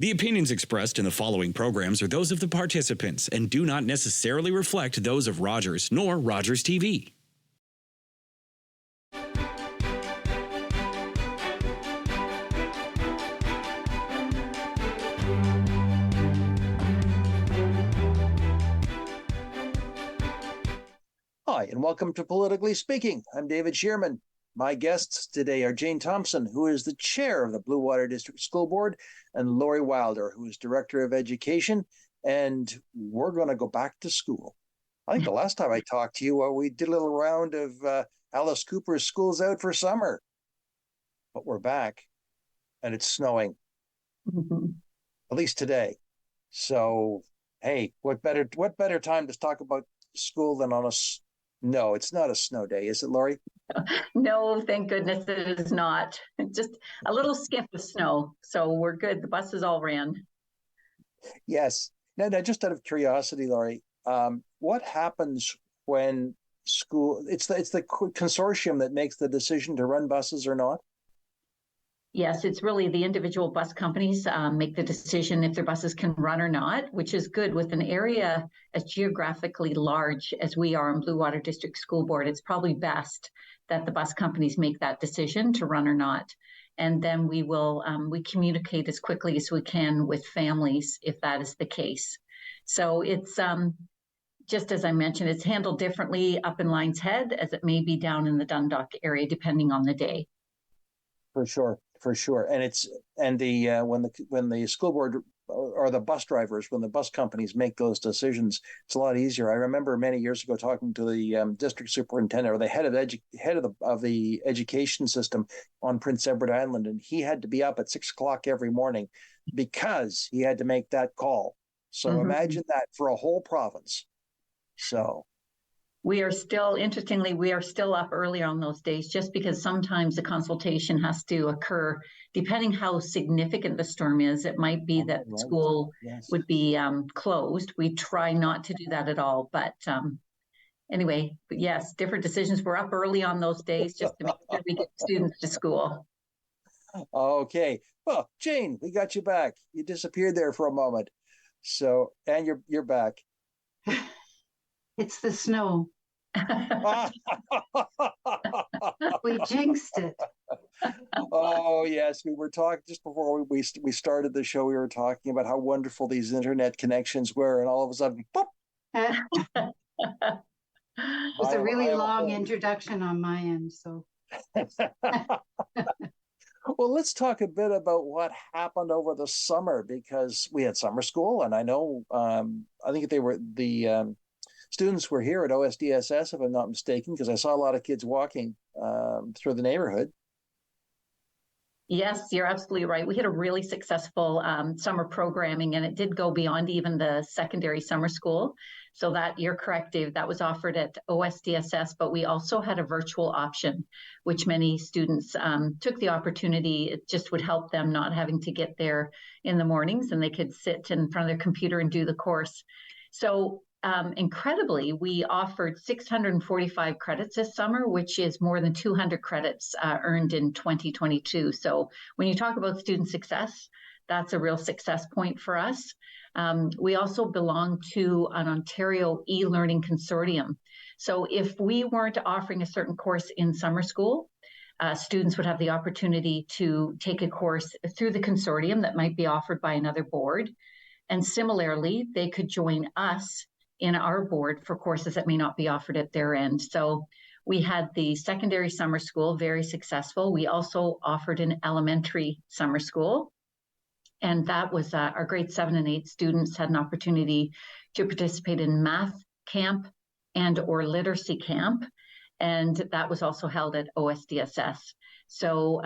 The opinions expressed in the following programs are those of the participants and do not necessarily reflect those of Rogers nor Rogers TV. Hi, and welcome to Politically Speaking. I'm David Shearman. My guests today are Jane Thomson, who is the chair of the Bluewater District School Board, and Lori Wilder, who is director of education. And we're going to go back to school. I think the last time I talked to you, we did a little round of Alice Cooper's School's Out for Summer. But we're back, and it's snowing, at least today. So, hey, what better time to talk about school than on No, it's not a snow day, is it, Lori? No, thank goodness it is not. Just a little skip of snow. So we're good. The buses all ran. Yes. Now, just out of curiosity, Lori, what happens when school, it's the consortium that makes the decision to run buses or not? Yes, it's really the individual bus companies make the decision if their buses can run or not, which is good with an area as geographically large as we are in Bluewater District School Board. It's probably best that the bus companies make that decision to run or not. And then we will we communicate as quickly as we can with families if that is the case. So it's just as I mentioned, it's handled differently up in Lions Head as it may be down in the Dundalk area, depending on the day. For sure. And when the school board or the bus drivers, when the bus companies make those decisions, it's a lot easier. I remember many years ago talking to the district superintendent or the head of the education system on Prince Edward Island, and he had to be up at 6 o'clock every morning because he had to make that call. So imagine that for a whole province. So. Interestingly, we are still up early on those days just because sometimes the consultation has to occur depending how significant the storm is. It might be that school would be closed. We try not to do that at all. But anyway, but yes, different decisions. We're up early on those days just to make sure we get students to school. Okay. Well, Jane, we got you back. You disappeared there for a moment. So, and you're back. It's the snow. We jinxed it. Oh, yes. We were talking just before we started the show. We were talking about how wonderful these internet connections were. And all of a sudden, boop. It was a really long introduction on my end. So. Well, let's talk a bit about what happened over the summer, because we had summer school, and I know I think the students were here at OSDSS, if I'm not mistaken, because I saw a lot of kids walking through the neighborhood. Yes, you're absolutely right. We had a really successful summer programming, and it did go beyond even the secondary summer school. So that you're correct, Dave, that was offered at OSDSS, but we also had a virtual option, which many students took the opportunity. It just would help them not having to get there in the mornings, and they could sit in front of their computer and do the course. So incredibly, we offered 645 credits this summer, which is more than 200 credits earned in 2022. So when you talk about student success, that's a real success point for us. We also belong to an Ontario e-learning consortium. So if we weren't offering a certain course in summer school, students would have the opportunity to take a course through the consortium that might be offered by another board. And similarly, they could join us in our board for courses that may not be offered at their end. So we had the secondary summer school, very successful. We also offered an elementary summer school. And that was our grade 7 and 8 students had an opportunity to participate in math camp and or literacy camp. And that was also held at OSDSS. So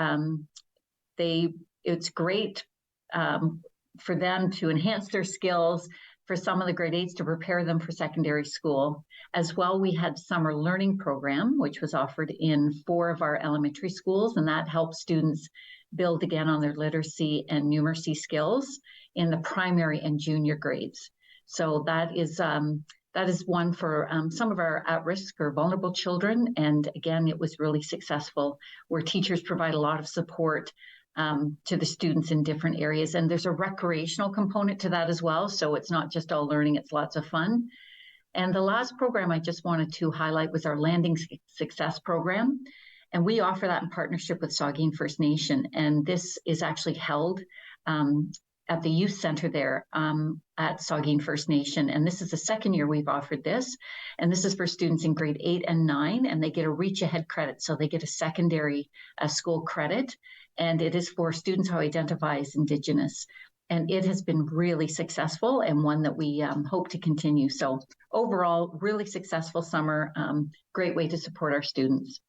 it's great for them to enhance their skills, for some of the grade 8s to prepare them for secondary school. As well, we had summer learning program, which was offered in 4 of our elementary schools, and that helps students build again on their literacy and numeracy skills in the primary and junior grades. So that is one for some of our at-risk or vulnerable children. And again, it was really successful, where teachers provide a lot of support to the students in different areas. And there's a recreational component to that as well. So it's not just all learning, it's lots of fun. And the last program I just wanted to highlight was our Landing Success program. And we offer that in partnership with Saugeen First Nation. And this is actually held at the youth center there at Saugeen First Nation. And this is the second year we've offered this. And this is for students in grade 8 and 9, and they get a reach ahead credit. So they get a secondary school credit. And it is for students who identify as Indigenous. And it has been really successful and one that we hope to continue. So overall, really successful summer, great way to support our students.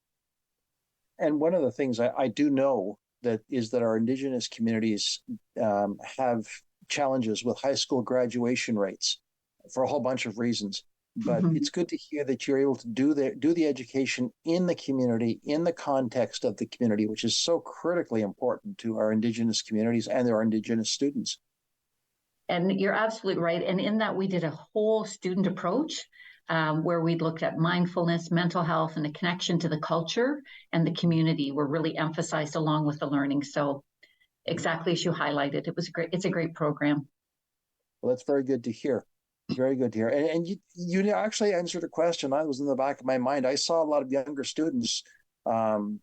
And one of the things I do know that is that our Indigenous communities have challenges with high school graduation rates for a whole bunch of reasons. But it's good to hear that you're able to do the education in the community, in the context of the community, which is so critically important to our Indigenous communities and our Indigenous students. And you're absolutely right. And in that, we did a whole student approach where we looked at mindfulness, mental health, and the connection to the culture and the community were really emphasized along with the learning. So exactly as you highlighted, it's a great program. Well, that's very good to hear. Very good to hear. And you actually answered a question I was in the back of my mind. I saw a lot of younger students, around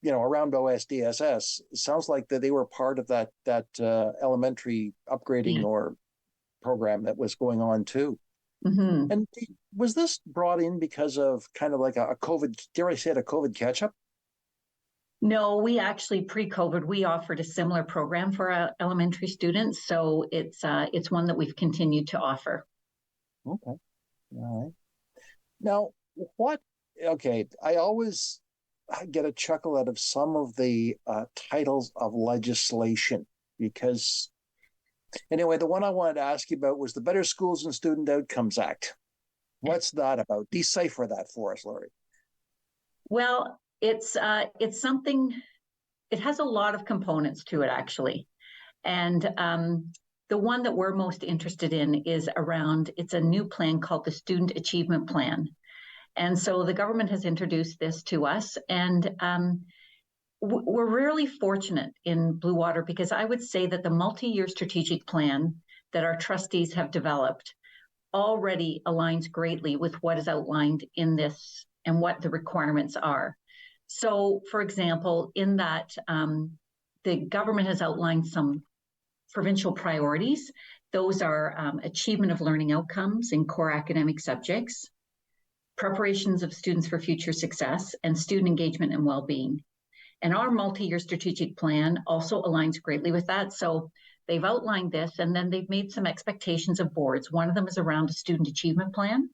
OSDSS. It sounds like that they were part of that elementary upgrading or program that was going on too. And was this brought in because of kind of like a COVID, dare I say it, a COVID catch-up? No, we actually pre-COVID, we offered a similar program for our elementary students. So it's one that we've continued to offer. Okay. All right. Now, I always get a chuckle out of some of the titles of legislation because, anyway, the one I wanted to ask you about was the Better Schools and Student Outcomes Act. What's that about? Decipher that for us, Laurie. Well, it's something, it has a lot of components to it, actually. And the one that we're most interested in is it's a new plan called the Student Achievement Plan. And so the government has introduced this to us. And we're really fortunate in Bluewater because I would say that the multi-year strategic plan that our trustees have developed already aligns greatly with what is outlined in this and what the requirements are. So, for example, in that, the government has outlined some provincial priorities. Those are achievement of learning outcomes in core academic subjects, preparations of students for future success, and student engagement and well-being. And our multi-year strategic plan also aligns greatly with that. So they've outlined this, and then they've made some expectations of boards. One of them is around a student achievement plan.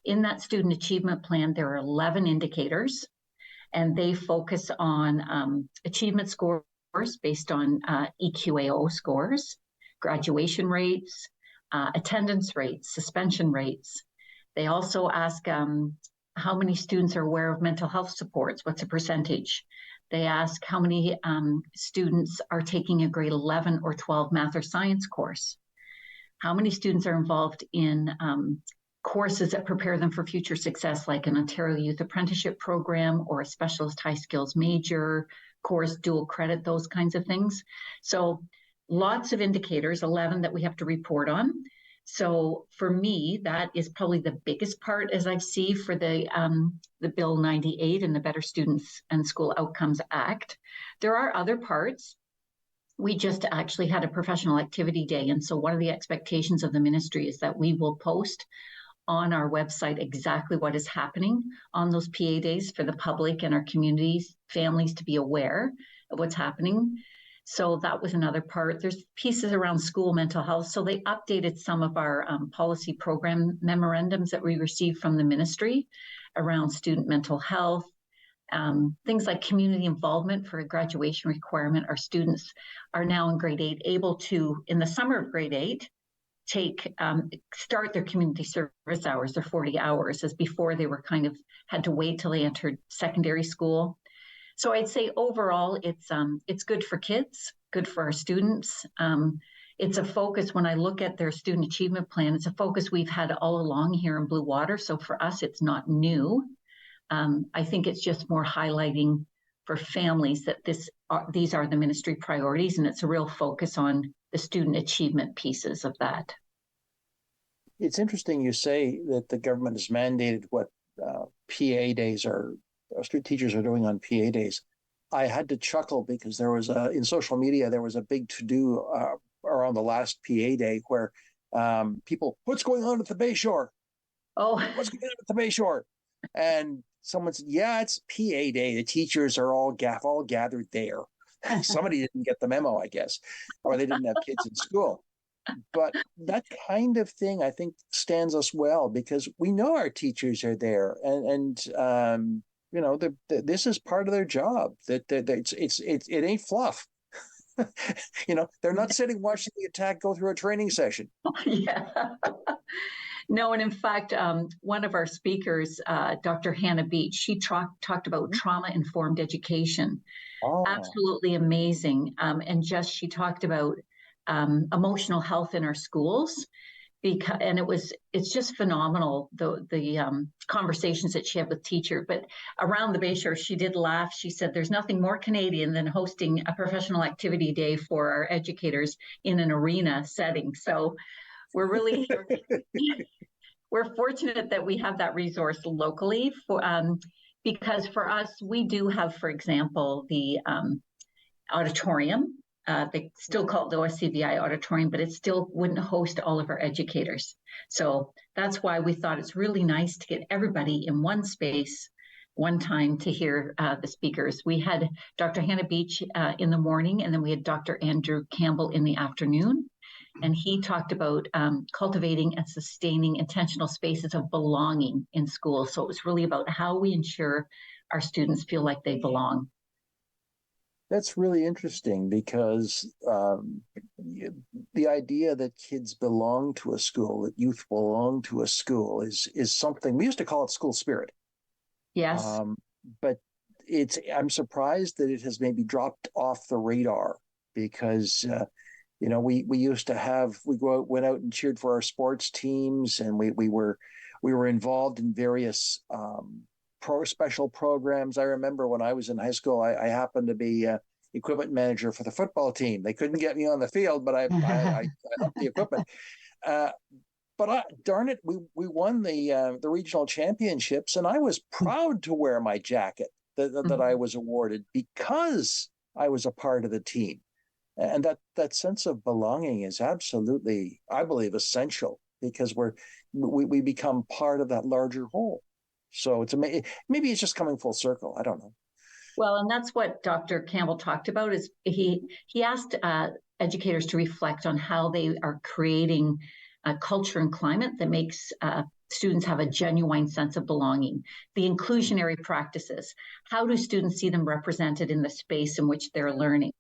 In that student achievement plan, there are 11 indicators, and they focus on achievement scores based on EQAO scores, graduation rates, attendance rates, suspension rates. They also ask how many students are aware of mental health supports, what's the percentage? They ask how many students are taking a grade 11 or 12 math or science course. How many students are involved in courses that prepare them for future success, like an Ontario Youth Apprenticeship Program or a specialist high skills major course, dual credit, those kinds of things. So lots of indicators, 11 that we have to report on. So for me, that is probably the biggest part as I see for the Bill 98 and the Better Students and School Outcomes Act. There are other parts. We just actually had a professional activity day. And so one of the expectations of the ministry is that we will post on our website exactly what is happening on those PA days for the public and our communities, families to be aware of what's happening. So that was another part. There's pieces around school mental health. So they updated some of our policy program memorandums that we received from the ministry around student mental health, things like community involvement for a graduation requirement. Our students are now in grade 8 able to, in the summer of grade 8, start their community service hours, their 40 hours, as before they were had to wait till they entered secondary school. So I'd say overall, it's good for kids, good for our students. It's a focus when I look at their student achievement plan. It's a focus we've had all along here in Bluewater. So for us, it's not new. I think it's just more highlighting for families that these are the ministry priorities, and it's a real focus on the student achievement pieces of that. It's interesting you say that the government has mandated what PA days street teachers are doing on PA days. I had to chuckle because there was in social media, there was a big to-do around the last PA day where people, what's going on at the Bayshore? Oh, What's going on at the Bayshore? And someone said, yeah, it's PA day. The teachers are all gathered there. Somebody didn't get the memo, I guess, or they didn't have kids in school. But that kind of thing, I think, stands us well because we know our teachers are there, and you know, this is part of their job. That it ain't fluff. You know, they're not sitting watching the attack go through a training session. yeah. No, and in fact, one of our speakers, Dr. Hannah Beach, she talked about trauma-informed education. Oh. Absolutely amazing. And she talked about emotional health in our schools, and it's just phenomenal, the conversations that she had with teachers. But around the Bayshore, she did laugh. She said there's nothing more Canadian than hosting a professional activity day for our educators in an arena setting. So we're really we're fortunate that we have that resource locally because for us, we do have, for example, the auditorium. They still call it the OSCVI auditorium, but it still wouldn't host all of our educators. So that's why we thought it's really nice to get everybody in one space, one time to hear the speakers. We had Dr. Hannah Beach in the morning, and then we had Dr. Andrew Campbell in the afternoon. And he talked about cultivating and sustaining intentional spaces of belonging in schools. So it was really about how we ensure our students feel like they belong. That's really interesting because the idea that kids belong to a school, that youth belong to a school is something, we used to call it school spirit. Yes. But I'm surprised that it has maybe dropped off the radar because you know, we used to went out and cheered for our sports teams, and we were involved in various special programs. I remember when I was in high school, I happened to be equipment manager for the football team. They couldn't get me on the field, but I helped the equipment. But darn it, we won the regional championships, and I was proud to wear my jacket that I was awarded because I was a part of the team. And that sense of belonging is absolutely, I believe, essential because we become part of that larger whole. So maybe it's just coming full circle. I don't know. Well, and that's what Dr. Campbell talked about. Is he asked educators to reflect on how they are creating a culture and climate that makes students have a genuine sense of belonging. The inclusionary practices. How do students see them represented in the space in which they're learning?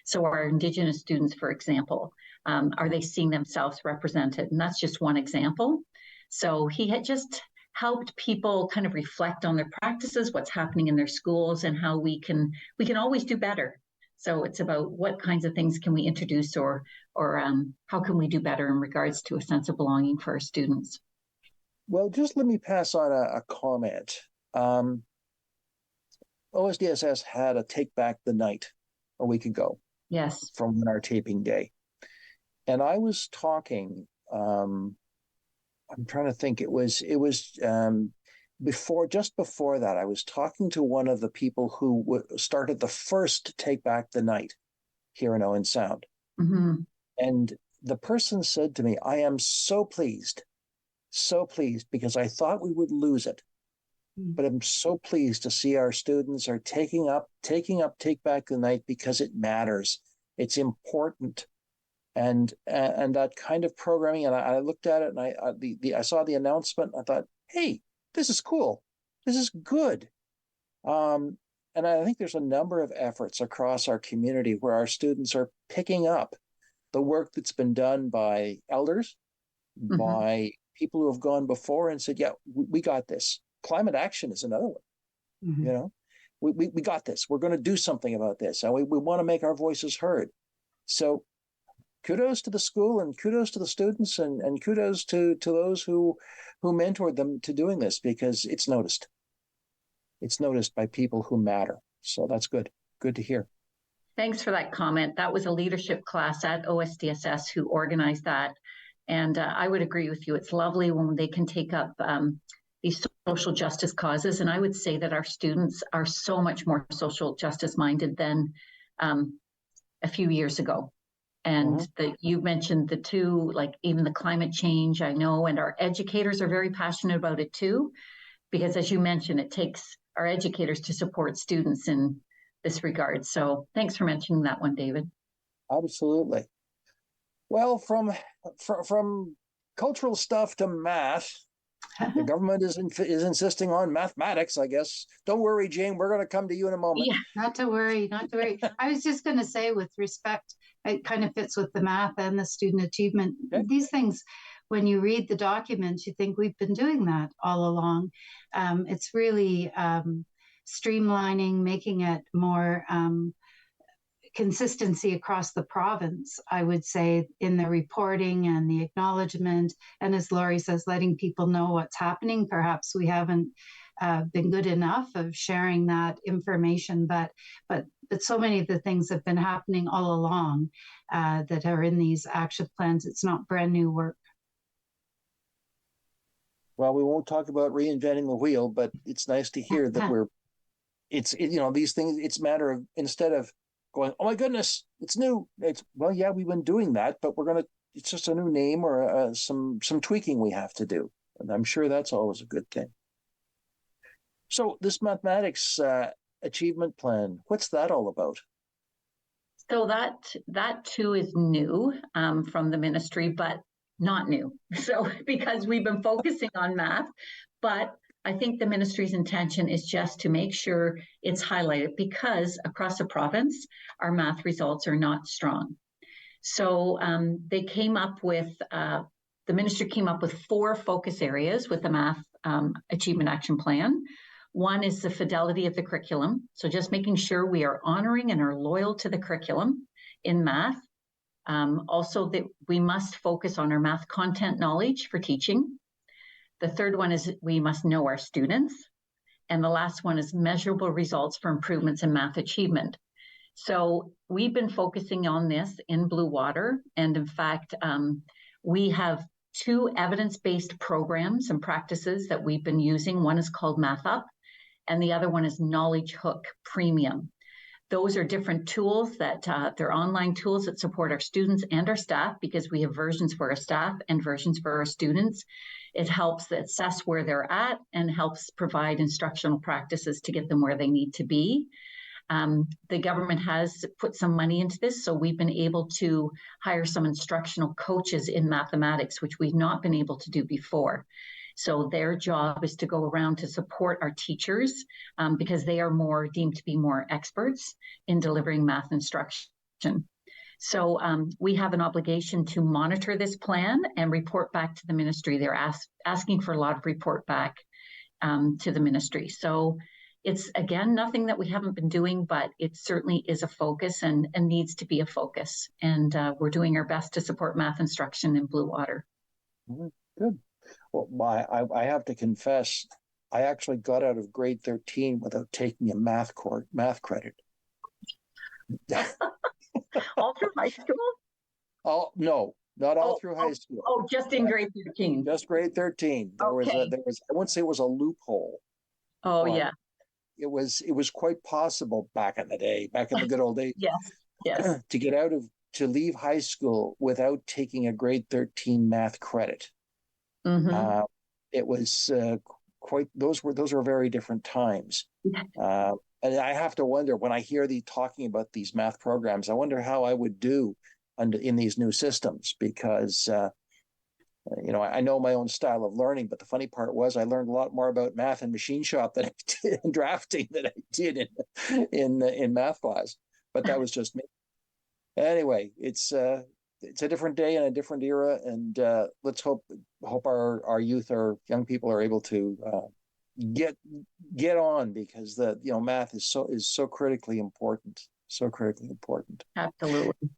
So our Indigenous students, for example, are they seeing themselves represented? And that's just one example. So he had just helped people kind of reflect on their practices, what's happening in their schools, and how we can always do better. So it's about what kinds of things can we introduce or how can we do better in regards to a sense of belonging for our students. Well, just let me pass on a comment. OSDSS had a Take Back the Night a week ago. Yes. From our taping day. And I was talking, I'm trying to think, it was just before that, I was talking to one of the people who started the first Take Back the Night here in Owen Sound. Mm-hmm. And the person said to me, I am so pleased because I thought we would lose it. But I'm so pleased to see our students are taking up Take Back the Night because it matters. It's important, and that kind of programming. And I looked at it, and I saw the announcement. I thought, hey, this is cool. This is good. And I think there's a number of efforts across our community where our students are picking up the work that's been done by elders, by people who have gone before and said, yeah, we got this. Climate action is another one. You know, we got this. We're going to do something about this, and we want to make our voices heard. So kudos to the school, and kudos to the students, and kudos to those who mentored them to doing this, because it's noticed. It's noticed by people who matter. So that's good. Good to hear. Thanks for that comment. That was a leadership class at OSDSS who organized that. And I would agree with you. It's lovely when they can take up these social justice causes. And I would say that our students are so much more social justice minded than a few years ago. And you mentioned the two, like even the climate change, I know, and our educators are very passionate about it too, because as you mentioned, it takes our educators to support students in this regard. So thanks for mentioning that one, David. Absolutely. Well, from cultural stuff to math, the government is insisting on mathematics, I guess. Don't worry, Jane, we're going to come to you in a moment. Yeah, not to worry. I was just going to say, with respect, it kind of fits with the math and the student achievement. Okay. These things, when you read the documents, you think we've been doing that all along. It's really streamlining, making it more consistency across the province, I would say, in the reporting and the acknowledgement. And as Laurie says, letting people know what's happening. Perhaps we haven't been good enough of sharing that information, but so many of the things have been happening all along that are in these action plans. It's not brand new work. Well, we won't talk about reinventing the wheel, but it's nice to hear that these things, it's a matter of, instead of going, oh my goodness, it's new. Well, yeah, we've been doing that, but it's just a new name or some tweaking we have to do. And I'm sure that's always a good thing. So this mathematics achievement plan, what's that all about? So that too is new from the ministry, but not new. So because we've been focusing on math, but I think the ministry's intention is just to make sure it's highlighted, because across the province, our math results are not strong. So they came up with, the ministry came up with 4 focus areas with the math achievement action plan. One is the fidelity of the curriculum. So just making sure we are honoring and are loyal to the curriculum in math. Also that we must focus on our math content knowledge for teaching. The third one is we must know our students. And the last one is measurable results for improvements in math achievement. So we've been focusing on this in Bluewater. And in fact, we have 2 evidence-based programs and practices that we've been using. One is called Math Up, and the other one is Knowledge Hook Premium. Those are different tools that they're online tools that support our students and our staff, because we have versions for our staff and versions for our students. It helps assess where they're at and helps provide instructional practices to get them where they need to be. The government has put some money into this, so we've been able to hire some instructional coaches in mathematics, which we've not been able to do before. So their job is to go around to support our teachers because they are deemed to be more experts in delivering math instruction. So we have an obligation to monitor this plan and report back to the ministry. They're asking for a lot of report back to the ministry. So it's, again, nothing that we haven't been doing, but it certainly is a focus and needs to be a focus. And we're doing our best to support math instruction in Bluewater. Good. Well, I have to confess, I actually got out of grade 13 without taking a math credit. All through high school? Oh, no, not all through high school. Oh, just in grade 13. Just grade 13. There was I wouldn't say it was a loophole. Oh, yeah. It was quite possible back in the day, back in the good old days. Yes. to leave high school without taking a grade 13 math credit. Mm-hmm. It was those were very different times. And I have to wonder, when I hear talking about these math programs, I wonder how I would do in these new systems, because I know my own style of learning, but the funny part was I learned a lot more about math and machine shop than I did in drafting than I did in math class. But that was just me. Anyway, it's a different day and a different era, and let's hope our youth, our young people, are able to get on, because math is so critically important. So critically important. Absolutely.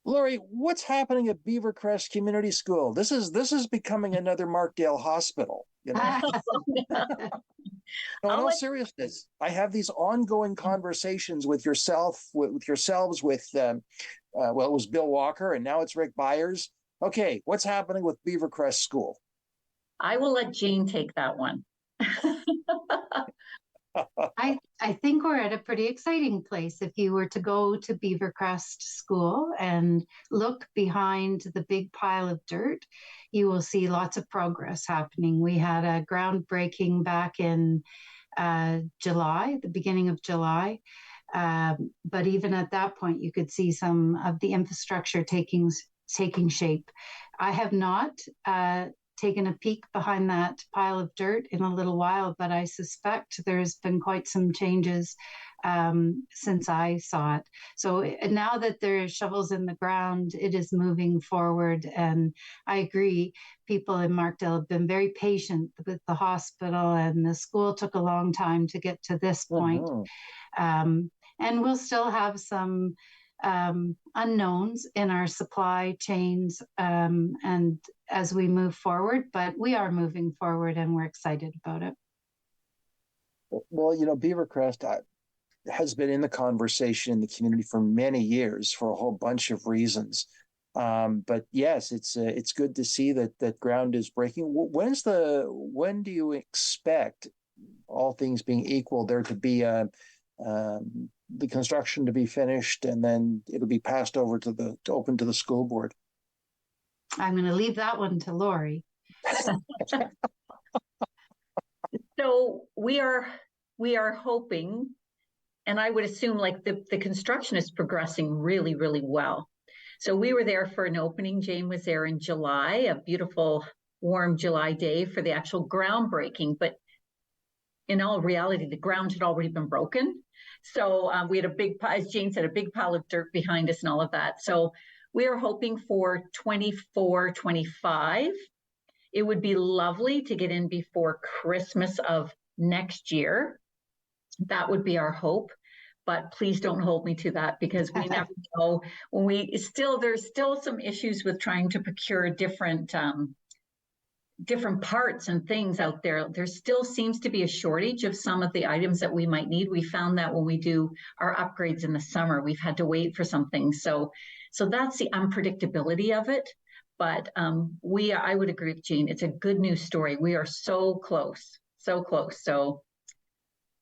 Laurie, what's happening at Beavercrest Community School? This is becoming another Markdale Hospital. No, I'll no let seriousness. I have these ongoing conversations with yourselves, with well, it was Bill Walker, and now it's Rick Byers. Okay, what's happening with Beavercrest School? I will let Jane take that one. I think we're at a pretty exciting place. If you were to go to Beavercrest School and look behind the big pile of dirt, you will see lots of progress happening. We had a groundbreaking back in July, the beginning of July. But even at that point, you could see some of the infrastructure taking shape. I have not taken a peek behind that pile of dirt in a little while, but I suspect there's been quite some changes since I saw it. So now that there are shovels in the ground, it is moving forward. And I agree, people in Markdale have been very patient with the hospital, and the school took a long time to get to this point. And we'll still have some unknowns in our supply chains and as we move forward, but we are moving forward and we're excited about it. Well, Beavercrest has been in the conversation in the community for many years for a whole bunch of reasons. But yes, it's good to see that ground is breaking. When do you expect, all things being equal, there to be the construction to be finished, and then it'll be passed over to open to the school board? I'm going to leave that one to Lori. So we are hoping, and I would assume like the construction is progressing really, really well. So we were there for an opening. Jane was there in July, a beautiful, warm July day for the actual groundbreaking. But in all reality, the ground had already been broken. So we had as Jane said, a big pile of dirt behind us and all of that. So we are hoping for 24, 25. It would be lovely to get in before Christmas of next year. That would be our hope. But please don't hold me to that, because we never know. There's still some issues with trying to procure different parts and things out there. There still seems to be a shortage of some of the items that we might need. We found that when we do our upgrades in the summer, we've had to wait for some things. So that's the unpredictability of it. But I would agree with Jean. It's a good news story. We are so close, so close. So,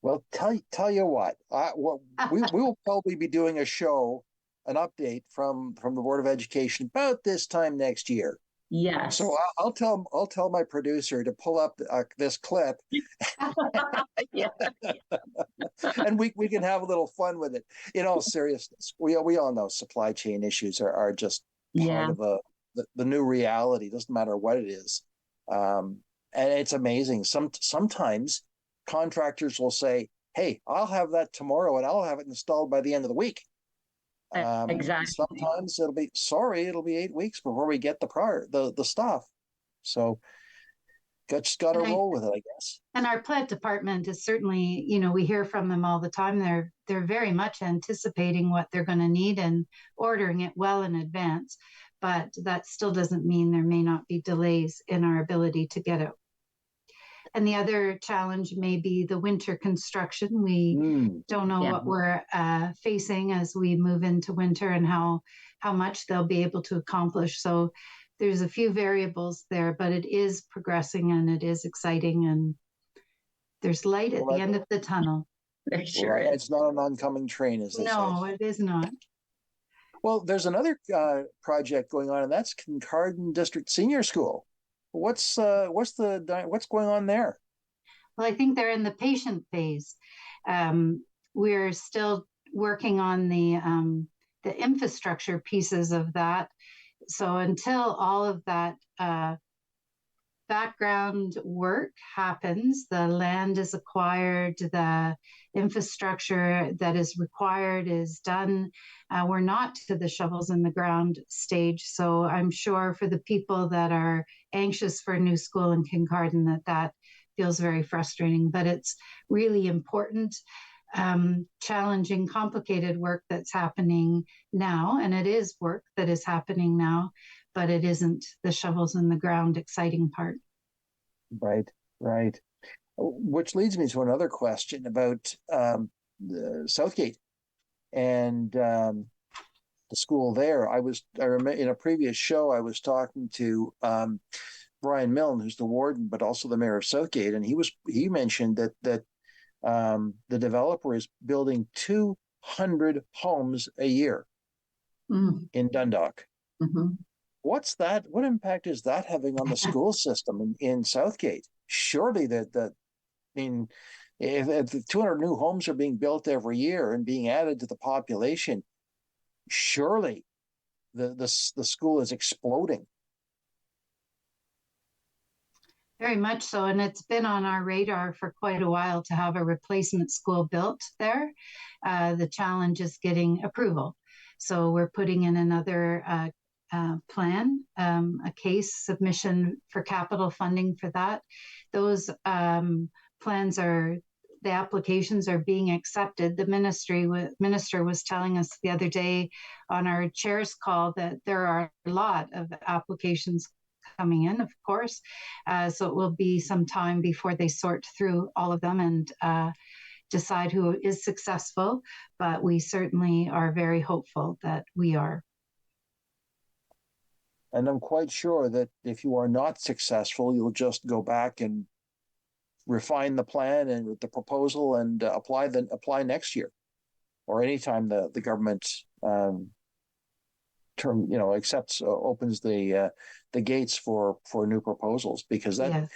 well, tell you what, we will probably be doing an update from the Board of Education about this time next year. Yes. So I'll tell my producer to pull up this clip, and we can have a little fun with it. In all seriousness, we all know supply chain issues are just part of the new reality. It doesn't matter what it is, and it's amazing. Sometimes contractors will say, "Hey, I'll have that tomorrow, and I'll have it installed by the end of the week." Exactly. Sometimes it'll be 8 weeks before we get the stuff. So just got to roll with it, I guess. And our plant department is certainly, we hear from them all the time. They're very much anticipating what they're going to need and ordering it well in advance. But that still doesn't mean there may not be delays in our ability to get it. And the other challenge may be the winter construction. We don't know what we're facing as we move into winter and how much they'll be able to accomplish. So there's a few variables there, but it is progressing and it is exciting, and there's light at the end of the tunnel. There sure is. It's not an oncoming train, as they say. No, it is not. Well, there's another project going on, and that's Kincardine District Senior School. What's going on there? Well, I think they're in the patient phase. We're still working on the infrastructure pieces of that. So until all of that background work happens, the land is acquired, the infrastructure that is required is done. We're not to the shovels in the ground stage. So I'm sure for the people that are anxious for a new school in Kincardine, that feels very frustrating, but it's really important, challenging, complicated work that's happening now. And it is work that is happening now, but it isn't the shovels in the ground exciting part. Right. Which leads me to another question about Southgate and the school there. I remember in a previous show, I was talking to Brian Milne, who's the warden, but also the mayor of Southgate, and he mentioned that the developer is building 200 homes a year in Dundalk. Mm-hmm. What's that? What impact is that having on the school system in Southgate? Surely I mean, if 200 new homes are being built every year and being added to the population, surely the school is exploding. Very much so. And it's been on our radar for quite a while to have a replacement school built there. The challenge is getting approval. So we're putting in another plan, a case submission for capital funding for that. Those plans the applications are being accepted. The minister was telling us the other day on our chair's call that there are a lot of applications coming in, of course. So it will be some time before they sort through all of them and decide who is successful. But we certainly are very hopeful that we are. And I'm quite sure that if you are not successful, you'll just go back and refine the plan and the proposal and apply next year, or anytime the government opens the gates for new proposals, because that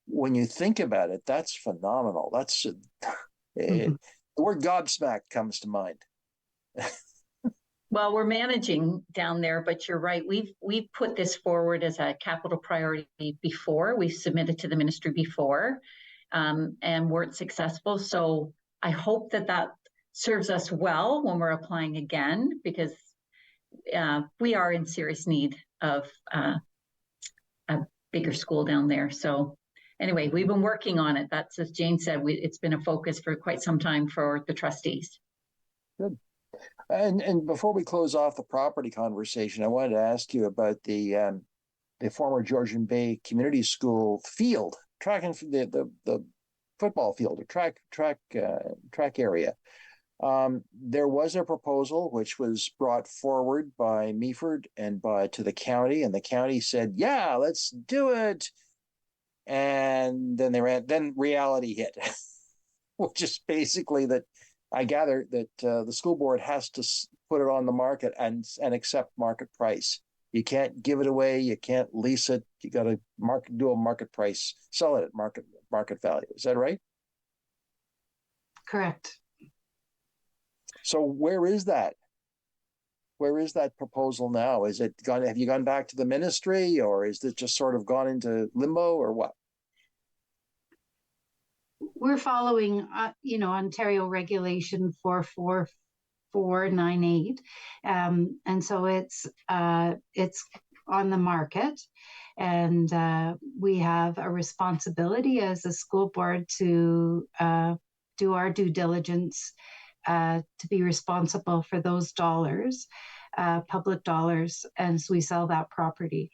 when you think about it, that's phenomenal. That's the word gobsmacked comes to mind. Well, we're managing down there, but you're right. We've put this forward as a capital priority before. We've submitted to the ministry before and weren't successful. So I hope that serves us well when we're applying again, because we are in serious need of a bigger school down there. So anyway, we've been working on it. That's, as Jane said, it's been a focus for quite some time for the trustees. Good. And before we close off the property conversation, I wanted to ask you about the former Georgian Bay Community School field, track and the football field or track area. There was a proposal which was brought forward by Meaford and to the county, and the county said, "Yeah, let's do it." And then then reality hit, which is basically that I gather that the school board has to put it on the market and accept market price. You can't give it away. You can't lease it. You got to do a market price, sell it at market value. Is that right? Correct. So where is that? Where is that proposal now? Is it gone? Have you gone back to the ministry, or is it just sort of gone into limbo, or what? We're following, Ontario Regulation 44498, and so it's on the market, and we have a responsibility as a school board to do our due diligence, to be responsible for those dollars, public dollars, as we sell that property.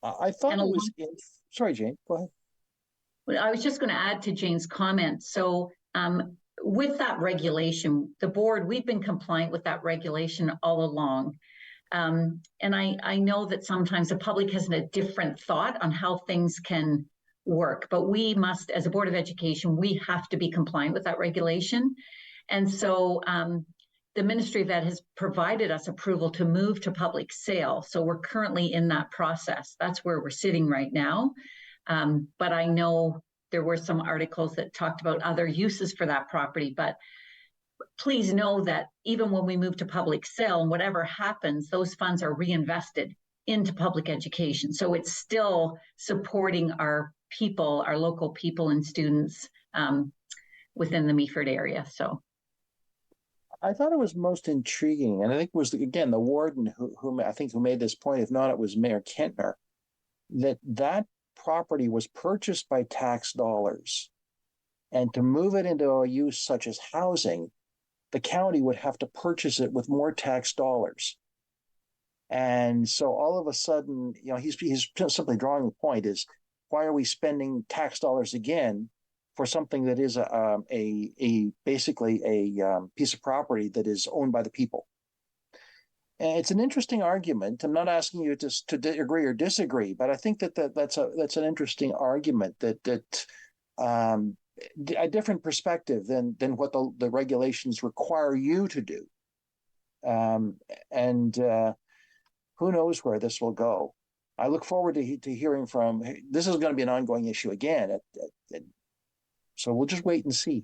I thought it was. Sorry, Jane. Go ahead. I was just going to add to Jane's comment. So with that regulation, the board, we've been compliant with that regulation all along. And I know that sometimes the public has a different thought on how things can work, but we must, as a Board of Education, we have to be compliant with that regulation. And so the Ministry of Ed has provided us approval to move to public sale. So we're currently in that process. That's where we're sitting right now. But I know there were some articles that talked about other uses for that property, but please know that even when we move to public sale and whatever happens, those funds are reinvested into public education. So it's still supporting our people, our local people and students within the Meaford area. So I thought it was most intriguing, and I think it was, again, the warden who made this point, if not, it was Mayor Kentner, that property was purchased by tax dollars, and to move it into a use such as housing, the county would have to purchase it with more tax dollars. And so all of a sudden, he's simply drawing the point is why are we spending tax dollars again for something that is basically a piece of property that is owned by the people? And it's an interesting argument. I'm not asking you to agree or disagree, but I think that's an interesting argument that a different perspective than what the regulations require you to do. And who knows where this will go. I look forward to hearing from. This is going to be an ongoing issue again. So we'll just wait and see.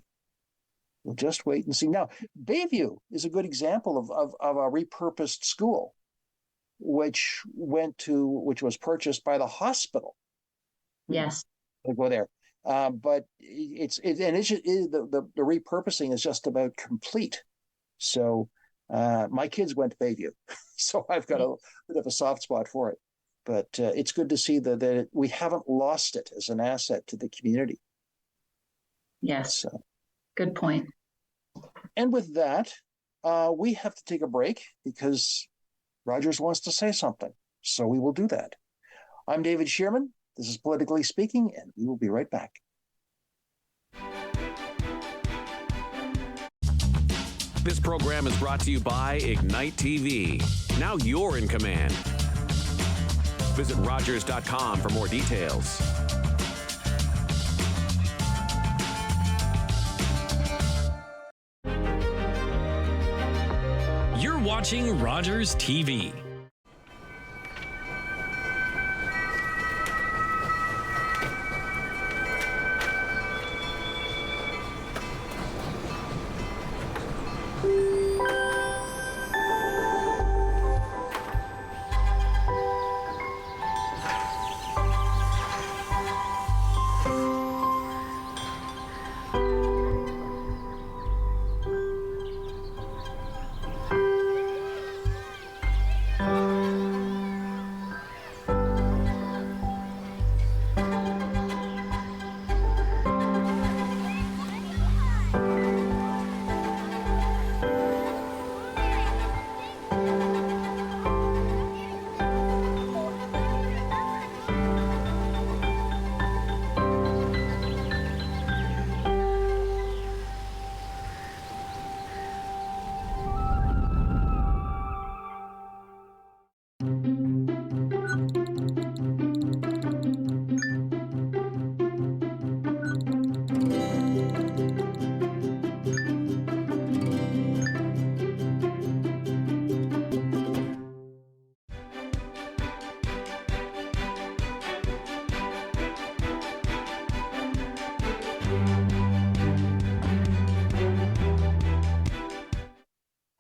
We'll just wait and see. Now, Bayview is a good example of a repurposed school, which was purchased by the hospital. Yes. We'll go there. But the repurposing is just about complete. So my kids went to Bayview, so I've got a bit of a soft spot for it. But it's good to see that we haven't lost it as an asset to the community. Yes. So, good point. And with that, we have to take a break because Rogers wants to say something. So we will do that. I'm David Shearman. This is Politically Speaking, and we will be right back. This program is brought to you by Ignite TV. Now you're in command. Visit Rogers.com for more details. You're watching Rogers TV.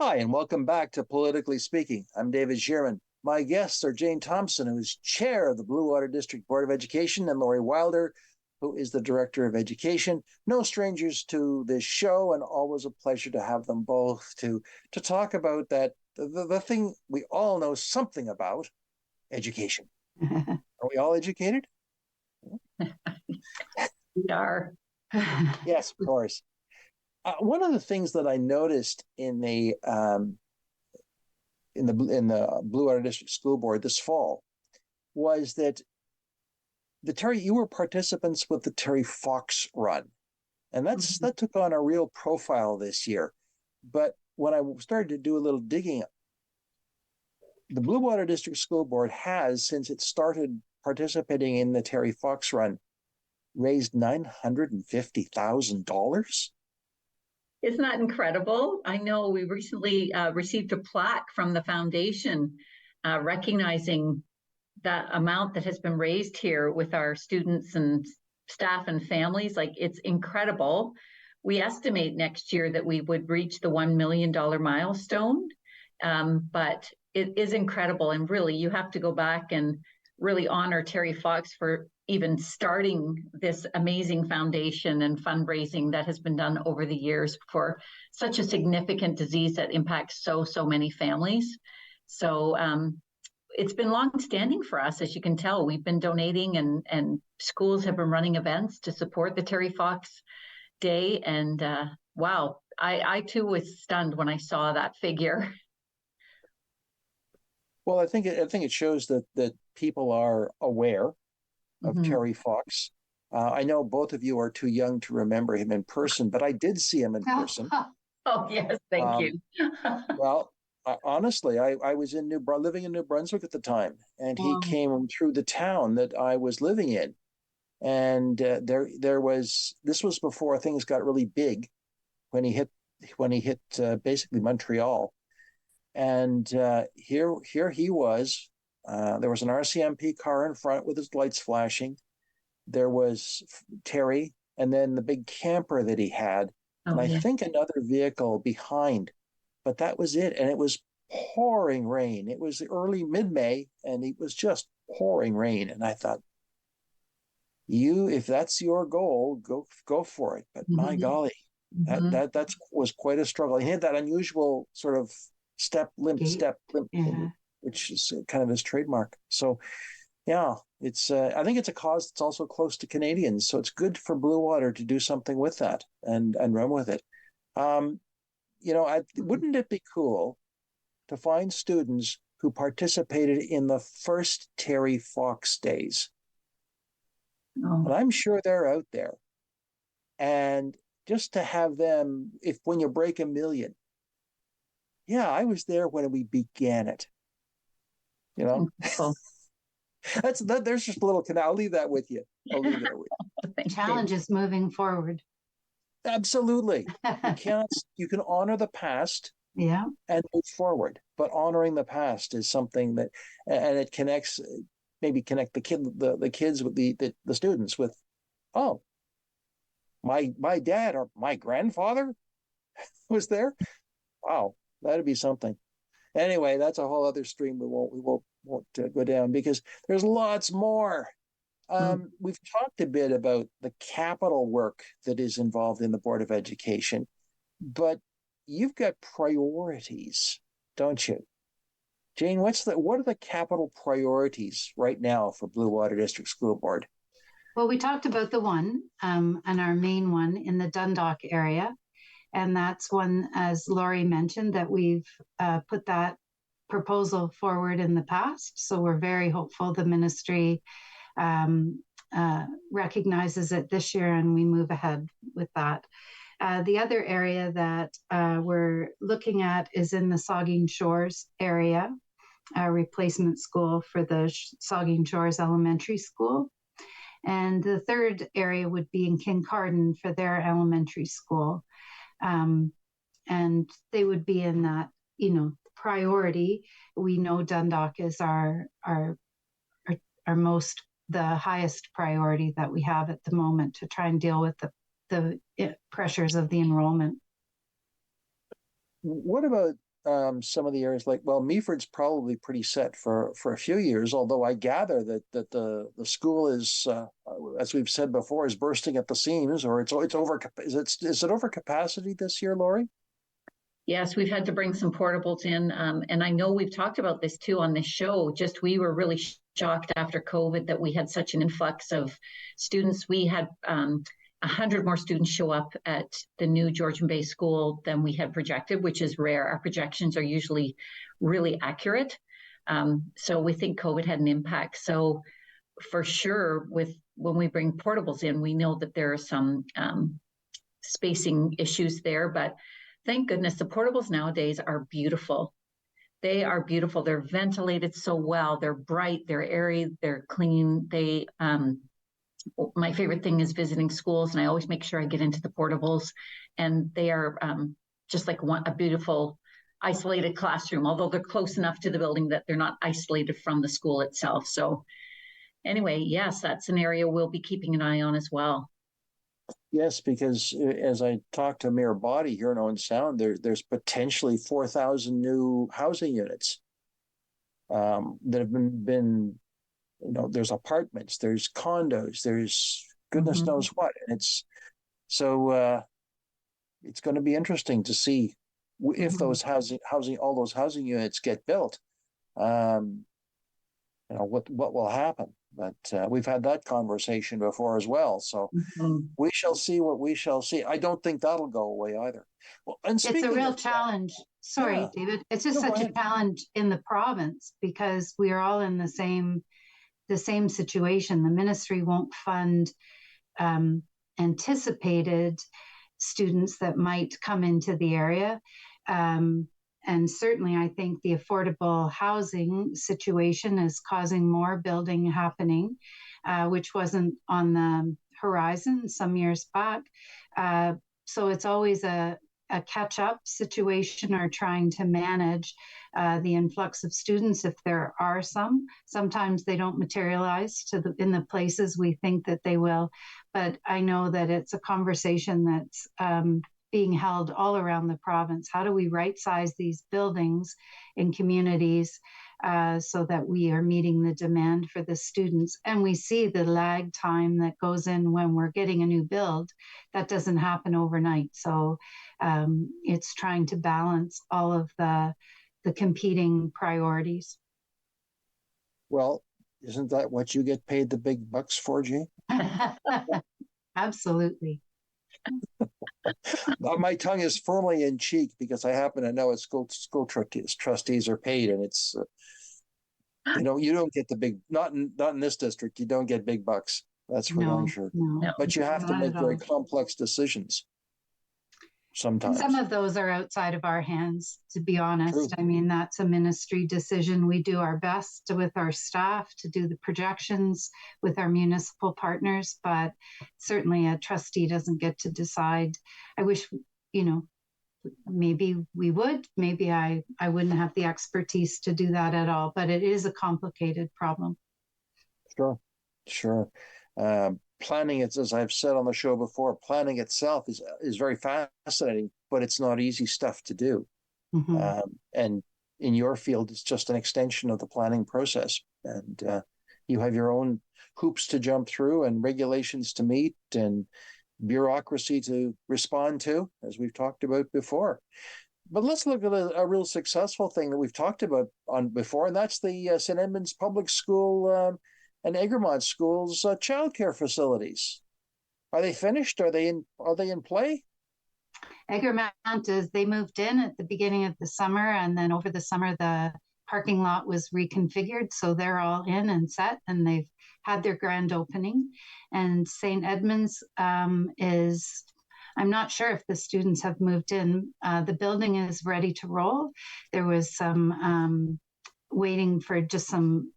Hi, and welcome back to Politically Speaking. I'm David Shearman. My guests are Jane Thomson, who is chair of the Bluewater District Board of Education, and Lori Wilder, who is the director of education. No strangers to this show, and always a pleasure to have them both to talk about that the thing we all know something about, education. Are we all educated? We are. Yes, of course. One of the things that I noticed in the Bluewater District School Board this fall was that you were participants with the Terry Fox Run, and that took on a real profile this year. But when I started to do a little digging, the Bluewater District School Board has, since it started participating in the Terry Fox Run, raised $950,000. Isn't that incredible? I know we recently received a plaque from the foundation recognizing that amount that has been raised here with our students and staff and families. Like, it's incredible. We estimate next year that we would reach the $1 million milestone, but it is incredible. And really, you have to go back and really honor Terry Fox for even starting this amazing foundation and fundraising that has been done over the years for such a significant disease that impacts so many families. So it's been long-standing for us, as you can tell. We've been donating, and schools have been running events to support the Terry Fox Day. And wow, I too was stunned when I saw that figure. Well, I think it shows that people are aware of Terry Fox. I know both of you are too young to remember him in person, but I did see him in person. Oh, yes, thank you. Well, honestly, I was living in New Brunswick at the time, and he came through the town that I was living in. And this was before things got really big when he hit basically Montreal. And here he was. There was an RCMP car in front with his lights flashing. There was Terry, and then the big camper that he had, and I think another vehicle behind. But that was it, and it was pouring rain. It was early mid-May, and it was just pouring rain. And I thought, if that's your goal, go for it. But my golly, that was quite a struggle. He had that unusual sort of limp step, which is kind of his trademark. So, yeah, it's. I think it's a cause that's also close to Canadians. So it's good for Bluewater to do something with that and run with it. Wouldn't it be cool to find students who participated in the first Terry Fox days? But I'm sure they're out there. And just to have them, when you break 1 million, I was there when we began it. There's just a little. I'll leave that with you. I'll leave it with you. Challenges moving forward. Absolutely. You can honor the past and move forward, but honoring the past is something that, and it connect the kids with the students with, my dad or my grandfather was there. Wow, that'd be something. Anyway, that's a whole other stream we won't go down, because there's lots more. We've talked a bit about the capital work that is involved in the Board of Education, but you've got priorities, don't you? Jane, what are the capital priorities right now for Bluewater District School Board? Well, we talked about the one, and our main one in the Dundalk area. And that's one, as Laurie mentioned, that we've put that proposal forward in the past. So we're very hopeful the ministry recognizes it this year and we move ahead with that. The other area that we're looking at is in the Saugeen Shores area, a replacement school for the Saugeen Shores Elementary School. And the third area would be in Kincardine for their elementary school. And they would be in that, priority. We know Dundalk is our the highest priority that we have at the moment to try and deal with the pressures of the enrollment. What about some of the areas Meaford's probably pretty set for a few years, although I gather that the school is, as we've said before, is bursting at the seams, or it's over. Is it over capacity this year, Laurie? Yes, we've had to bring some portables in, and I know we've talked about this too on this show. Just we were really shocked after COVID that we had such an influx of students. We had 100 more students show up at the new Georgian Bay School than we had projected, which is rare. Our projections are usually really accurate. So we think COVID had an impact. So for sure, when we bring portables in, we know that there are some spacing issues there, but thank goodness the portables nowadays are beautiful. They are beautiful. They're ventilated so well. They're bright, they're airy, they're clean. My favorite thing is visiting schools, and I always make sure I get into the portables, and they are just like a beautiful isolated classroom, although they're close enough to the building that they're not isolated from the school itself. So anyway, yes, that's an area we'll be keeping an eye on as well. Yes, because as I talked to Mayor Boddy here in Owen Sound, there's potentially 4,000 new housing units that have been there's apartments, there's condos, there's goodness knows what. And it's going to be interesting to see if those all those housing units get built, what will happen. But we've had that conversation before as well. So we shall see what we shall see. I don't think that'll go away either. Well, and it's a real challenge. Sorry, David. It's just such a challenge in the province because we are all in the same the same situation. The ministry won't fund anticipated students that might come into the area. And certainly, I think the affordable housing situation is causing more building happening, which wasn't on the horizon some years back. So it's always a catch-up situation, or trying to manage the influx of students if there are some. Sometimes they don't materialize in the places we think that they will. But I know that it's a conversation that's being held all around the province. How do we right-size these buildings in communities so that we are meeting the demand for the students? And we see the lag time that goes in when we're getting a new build. That doesn't happen overnight. So it's trying to balance all of the competing priorities. Well, isn't that what you get paid the big bucks for, Jane? Absolutely. My tongue is firmly in cheek because I happen to know what school trustees are paid, and it's you don't get the big, not in this district. You don't get big bucks. That's for darn sure. No, but you have to make very complex decisions sometimes. And some of those are outside of our hands, to be honest. True. I mean, that's a ministry decision. We do our best with our staff to do the projections with our municipal partners, but certainly a trustee doesn't get to decide. I wish, maybe we would, maybe I wouldn't have the expertise to do that at all, but it is a complicated problem. Sure. Planning, as I've said on the show before, planning itself is very fascinating, but it's not easy stuff to do. Mm-hmm. And in your field, it's just an extension of the planning process. And you have your own hoops to jump through and regulations to meet and bureaucracy to respond to, as we've talked about before. But let's look at a real successful thing that we've talked about before, and that's the St. Edmunds Public School and Egremont School's childcare facilities. Are they finished? Are they in play? Egremont they moved in at the beginning of the summer, and then over the summer the parking lot was reconfigured, so they're all in and set, and they've had their grand opening. And St. Edmunds is, I'm not sure if the students have moved in. The building is ready to roll. There was some waiting for just some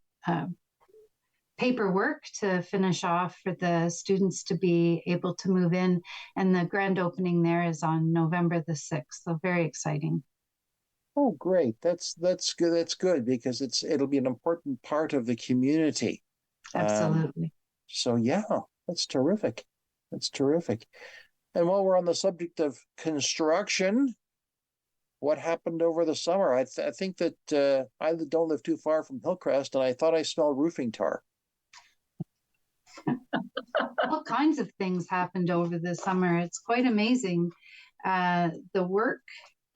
paperwork to finish off for the students to be able to move in. And the grand opening there is on November the 6th. So very exciting. Oh, great. That's good. That's good because it'll be an important part of the community. Absolutely. So yeah, that's terrific. That's terrific. And while we're on the subject of construction, what happened over the summer? I think that I don't live too far from Hillcrest, and I thought I smelled roofing tar. All kinds of things happened over the summer. It's quite amazing the work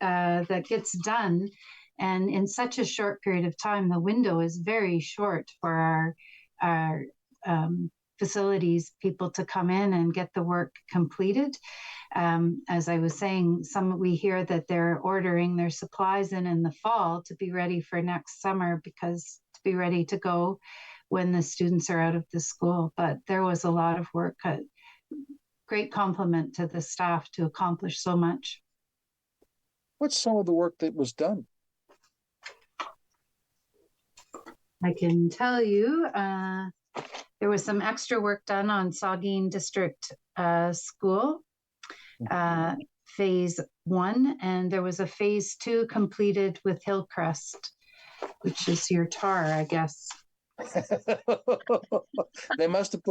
that gets done, and in such a short period of time. The window is very short for our facilities people to come in and get the work completed. As I was saying, we hear that they're ordering their supplies in the fall to be ready for next summer, because to be ready to go when the students are out of the school. But there was a lot of work. Great compliment to the staff to accomplish so much. What's some of the work that was done? I can tell you there was some extra work done on Saugeen District School, phase 1, and there was a phase 2 completed with Hillcrest, which is your tar, I guess. They must have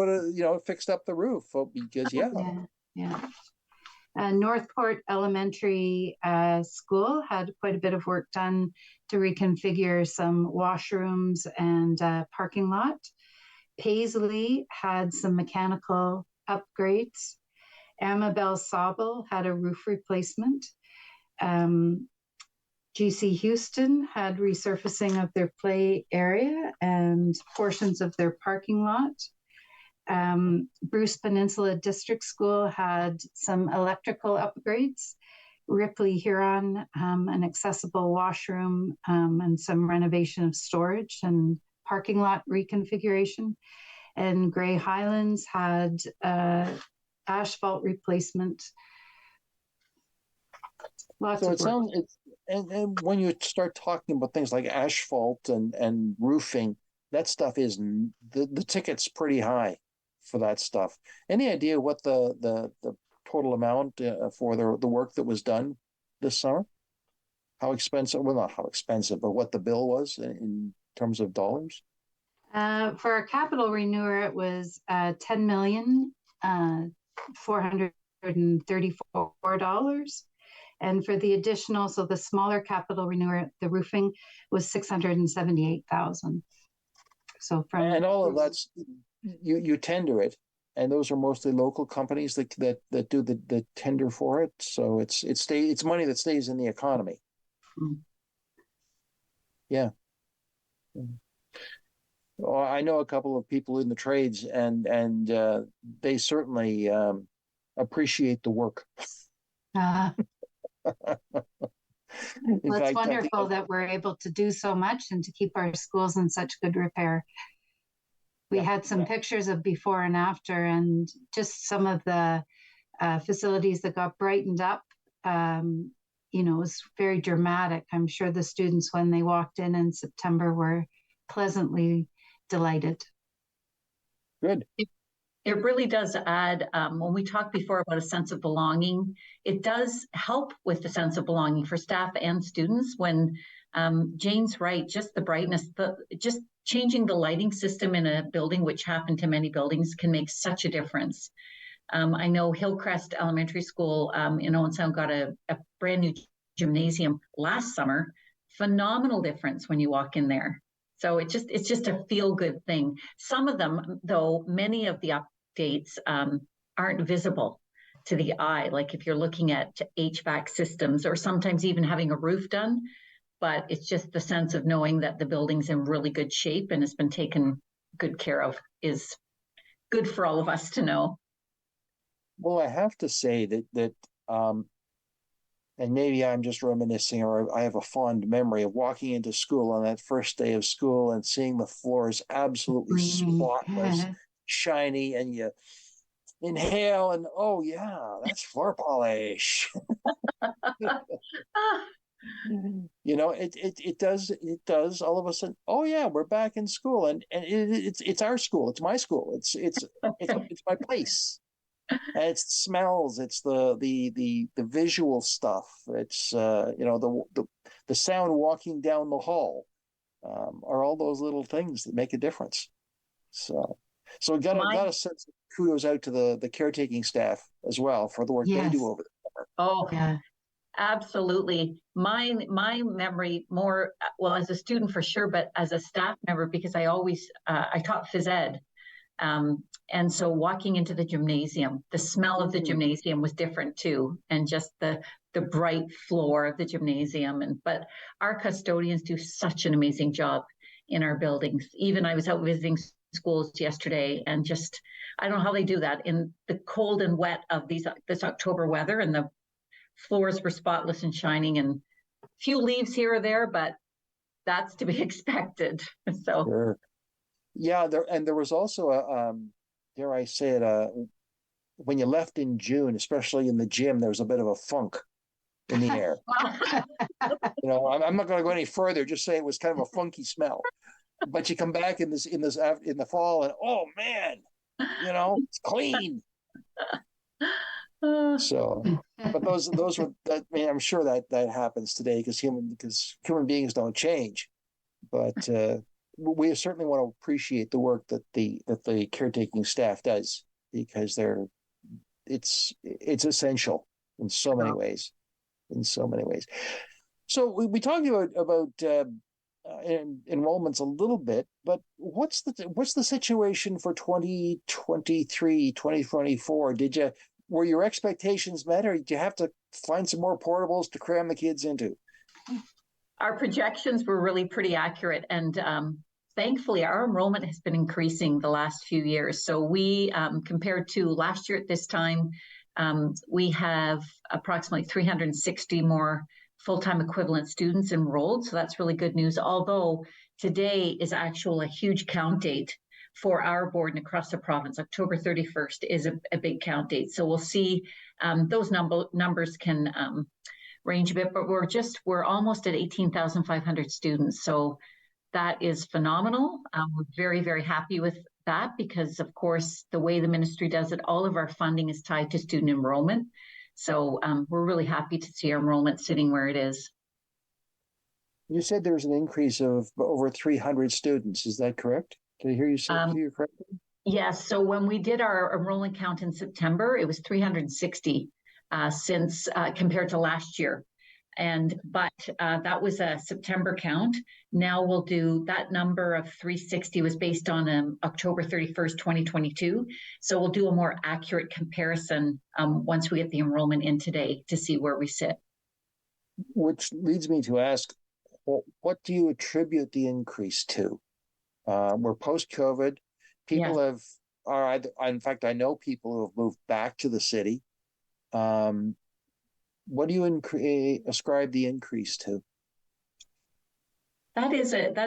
fixed up the roof because yeah. Northport Elementary School had quite a bit of work done to reconfigure some washrooms and parking lot. Paisley had some mechanical upgrades. Amabel Sauble had a roof replacement. GC Houston had resurfacing of their play area and portions of their parking lot. Bruce Peninsula District School had some electrical upgrades. Ripley Huron, an accessible washroom and some renovation of storage and parking lot reconfiguration. And Grey Highlands had asphalt replacement. Lots So of it work. sounds and when you start talking about things like asphalt and roofing, that stuff is the ticket's pretty high for that stuff. Any idea what the total amount for the work that was done this summer? How expensive? Well, not how expensive, but what the bill was in terms of dollars. For a capital renewer, it was $10,434. And for the additional, so the smaller capital renewer, the roofing was $678,000. So and all of that's you tender it, and those are mostly local companies that do the tender for it. So it's money that stays in the economy. Mm. Yeah. Well, I know a couple of people in the trades, and they certainly appreciate the work. In Well, it's fact, wonderful that we're able to do so much and to keep our schools in such good repair. We had some pictures of before and after, and just some of the facilities that got brightened up. It was very dramatic. I'm sure the students, when they walked in September, were pleasantly delighted. Good. It really does add, when we talked before about a sense of belonging, it does help with the sense of belonging for staff and students when Jane's right, just the brightness, just changing the lighting system in a building, which happened to many buildings, can make such a difference. I know Hillcrest Elementary School in Owen Sound got a brand new gymnasium last summer. Phenomenal difference when you walk in there. So it's just a feel-good thing. Some of them, though, many of the updates aren't visible to the eye, like if you're looking at HVAC systems or sometimes even having a roof done, but it's just the sense of knowing that the building's in really good shape and has been taken good care of is good for all of us to know. Well, I have to say that and maybe I'm just reminiscing, or I have a fond memory of walking into school on that first day of school and seeing the floors absolutely spotless, shiny, and you inhale and, oh yeah, that's floor polish. It does all of a sudden, oh yeah, we're back in school, and it's our school, it's my school, it's my place. And it's the smells, it's the visual stuff, it's the sound walking down the hall, are all those little things that make a difference. So we got a sense of kudos out to the caretaking staff as well for the work they do over there. Oh yeah, absolutely. My memory more, well, as a student for sure, but as a staff member, because I always I taught phys ed. And so walking into the gymnasium, the smell of the gymnasium was different too, and just the bright floor of the gymnasium. But our custodians do such an amazing job in our buildings. Even I was out visiting schools yesterday, and just I don't know how they do that in the cold and wet of this October weather, and the floors were spotless and shining, and a few leaves here or there, but that's to be expected. So. Sure. Yeah, there was also a dare I say it, when you left in June, especially in the gym, there was a bit of a funk in the air. I'm not going to go any further. Just say it was kind of a funky smell. But you come back in the fall, and oh man, it's clean. So, but those were that. I mean, I'm sure that happens today because human beings don't change, but. We certainly want to appreciate the work that the caretaking staff does, because it's essential in so many ways. So we talked about enrollments a little bit, but what's the situation for 2023, 2024? Were your expectations met, or did you have to find some more portables to cram the kids into? Our projections were really pretty accurate, and thankfully, our enrollment has been increasing the last few years. So we, compared to last year at this time, we have approximately 360 more full-time equivalent students enrolled. So that's really good news. Although today is actual a huge count date for our board and across the province. October 31st is a big count date. So we'll see those numbers can range a bit, but we're almost at 18,500 students. So that is phenomenal. We're very, very happy with that because, of course, the way the ministry does it, all of our funding is tied to student enrollment. So we're really happy to see our enrollment sitting where it is. You said there was an increase of over 300 students. Is that correct? Did I hear you say you correctly? Yes. So when we did our enrollment count in September, it was 360 since compared to last year. But that was a September count. Now we'll do that number of 360 was based on October 31st, 2022. So we'll do a more accurate comparison once we get the enrollment in today to see where we sit. Which leads me to ask, what do you attribute the increase to? We're post-COVID. People in fact, I know people who have moved back to the city. What do you ascribe the increase to? That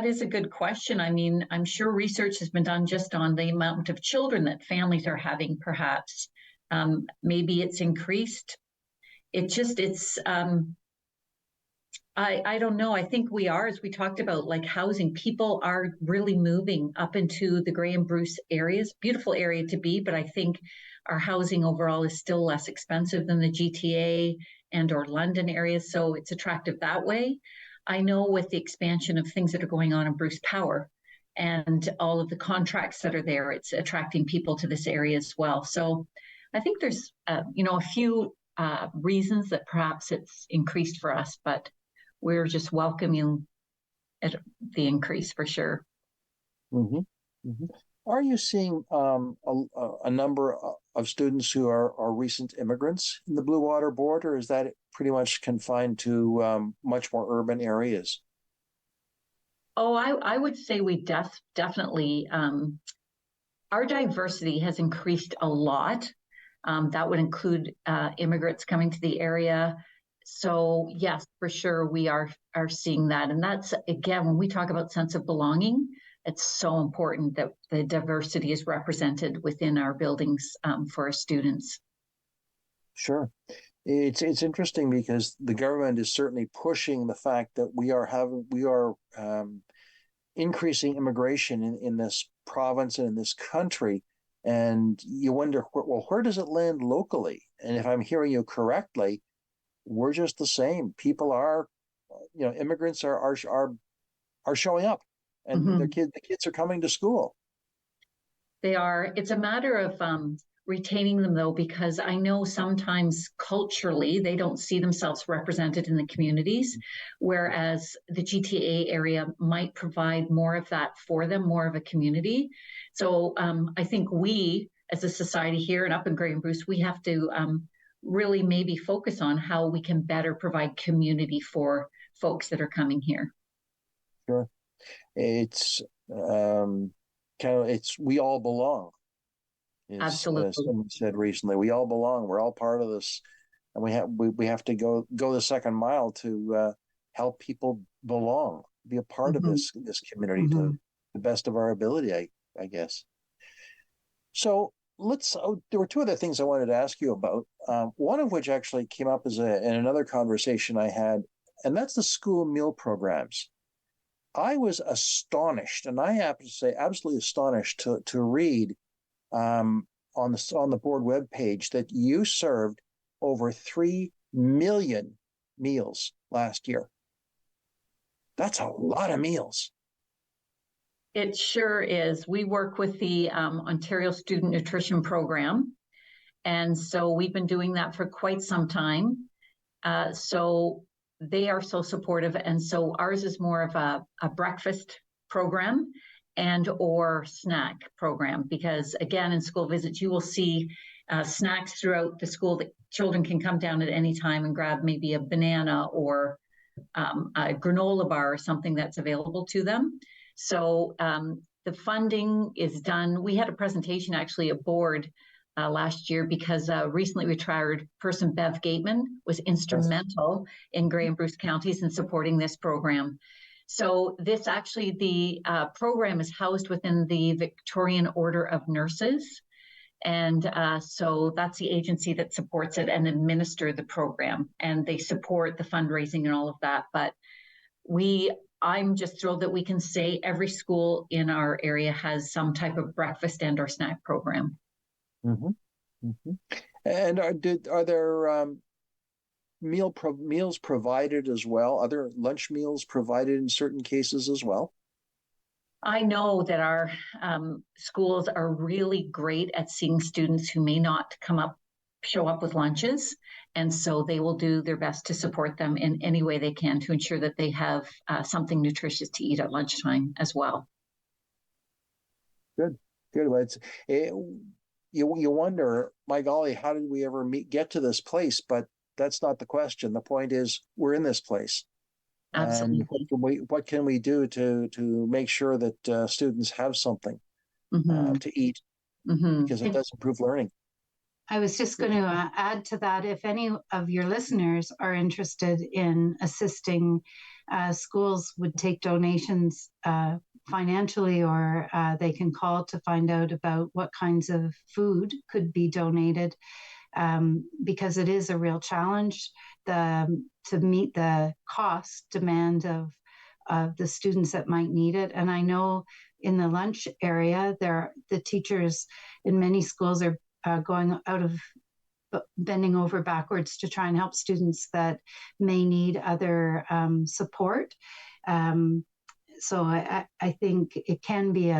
is a good question. I mean, I'm sure research has been done just on the amount of children that families are having, perhaps. Maybe it's increased. I don't know. I think we are, as we talked about, like housing, people are really moving up into the Grey and Bruce areas. Beautiful area to be, but I think our housing overall is still less expensive than the GTA and or London areas. So it's attractive that way. I know with the expansion of things that are going on in Bruce Power and all of the contracts that are there, it's attracting people to this area as well. So I think there's, a few reasons that perhaps it's increased for us, but we're just welcoming the increase for sure. Mm-hmm. Mm-hmm. Are you seeing a number of students who are recent immigrants in the Bluewater board, or is that pretty much confined to much more urban areas? Oh, I would say we definitely, our diversity has increased a lot. That would include immigrants coming to the area. So yes, for sure, we are seeing that. And that's, again, when we talk about sense of belonging, it's so important that the diversity is represented within our buildings for our students. Sure. It's interesting because the government is certainly pushing the fact that we are increasing immigration in this province and in this country. And you wonder, well, where does it land locally? And if I'm hearing you correctly, we're just the same. People are, immigrants are showing up, and the kids are coming to school. They are. It's a matter of retaining them, though, because I know sometimes culturally they don't see themselves represented in the communities, whereas the GTA area might provide more of that for them, more of a community. So I think we, as a society here and up in Grey and Bruce, we have to really maybe focus on how we can better provide community for folks that are coming here. Sure. It's we all belong. Absolutely. Someone said recently, we all belong. We're all part of this, and we have to go the second mile to help people belong, be a part of this community to the best of our ability, I guess. So there were two other things I wanted to ask you about. One of which actually came up in another conversation I had, and that's the school meal programs. I was astonished, and I have to say absolutely astonished to read on the board webpage that you served over 3 million meals last year. That's a lot of meals. It sure is. We work with the Ontario Student Nutrition Program, and so we've been doing that for quite some time. So they are so supportive, and so ours is more of a breakfast program and or snack program, because again, in school visits, you will see snacks throughout the school that children can come down at any time and grab maybe a banana or a granola bar or something that's available to them. So the funding is done. We had a presentation actually at board last year because recently retired person Bev Gateman was instrumental in Grey and Bruce counties in supporting this program. So this actually, the program is housed within the Victorian Order of Nurses. And so that's the agency that supports it and administer the program. And they support the fundraising and all of that. But I'm just thrilled that we can say every school in our area has some type of breakfast and or snack program. Mm-hmm. Mm-hmm. And are there meals provided as well? Other lunch meals provided in certain cases as well? I know that our schools are really great at seeing students who may not show up with lunches. And so they will do their best to support them in any way they can to ensure that they have something nutritious to eat at lunchtime as well. Good. Well, you wonder, my golly, how did we ever get to this place? But that's not the question. The point is, we're in this place. Absolutely. And what can we do to make sure that students have something to eat? Because it does improve learning. I was just going to add to that, if any of your listeners are interested in assisting, schools would take donations financially, or they can call to find out about what kinds of food could be donated, because it is a real challenge to meet the cost demand of the students that might need it. And I know in the lunch area, the teachers in many schools are going out of bending over backwards to try and help students that may need other support. So I think it can be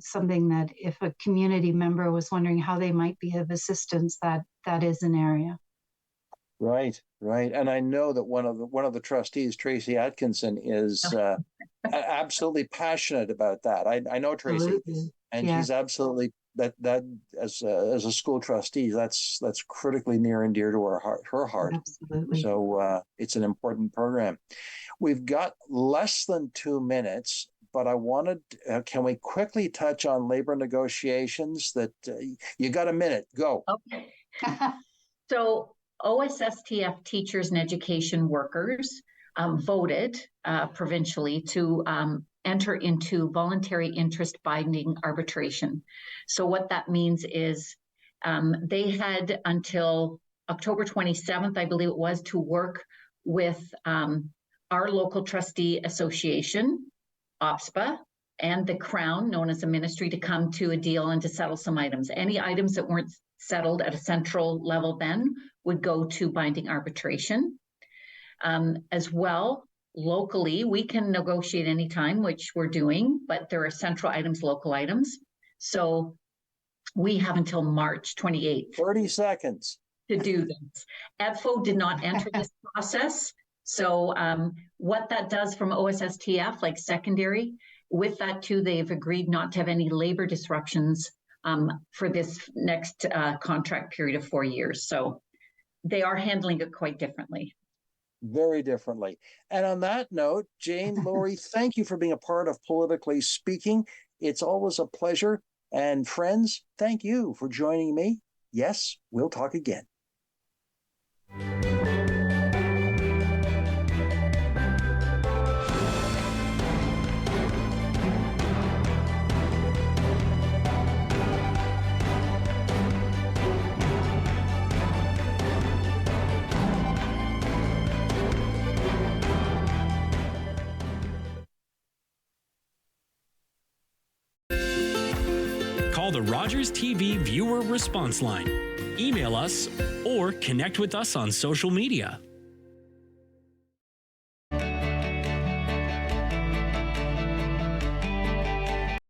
something that if a community member was wondering how they might be of assistance, that is an area. Right. And I know that one of the trustees, Tracy Atkinson, is absolutely passionate about that. I know Tracy, absolutely. And she's absolutely that as a school trustee, that's critically near and dear to her heart. Absolutely. So it's an important program. We've got less than 2 minutes, but I wanted, can we quickly touch on labor negotiations? That you got a minute, go. Okay. So OSSTF teachers and education workers voted provincially to enter into voluntary interest binding arbitration. So what that means is they had until October 27th, I believe it was, to work with our local trustee association, OPSPA, and the Crown, known as the ministry, to come to a deal and to settle some items. Any items that weren't settled at a central level then would go to binding arbitration. As well, locally, we can negotiate anytime, which we're doing, but there are central items, local items. So we have until March 28th. 30 seconds. To do this. EBFO did not enter this process. So what that does from OSSTF, like secondary, with that too, they've agreed not to have any labor disruptions for this next contract period of 4 years. So they are handling it quite differently. Very differently. And on that note, Jane, Lori, thank you for being a part of Politically Speaking. It's always a pleasure. And friends, thank you for joining me. Yes, we'll talk again. Call the Rogers TV viewer response line. Email us or connect with us on social media.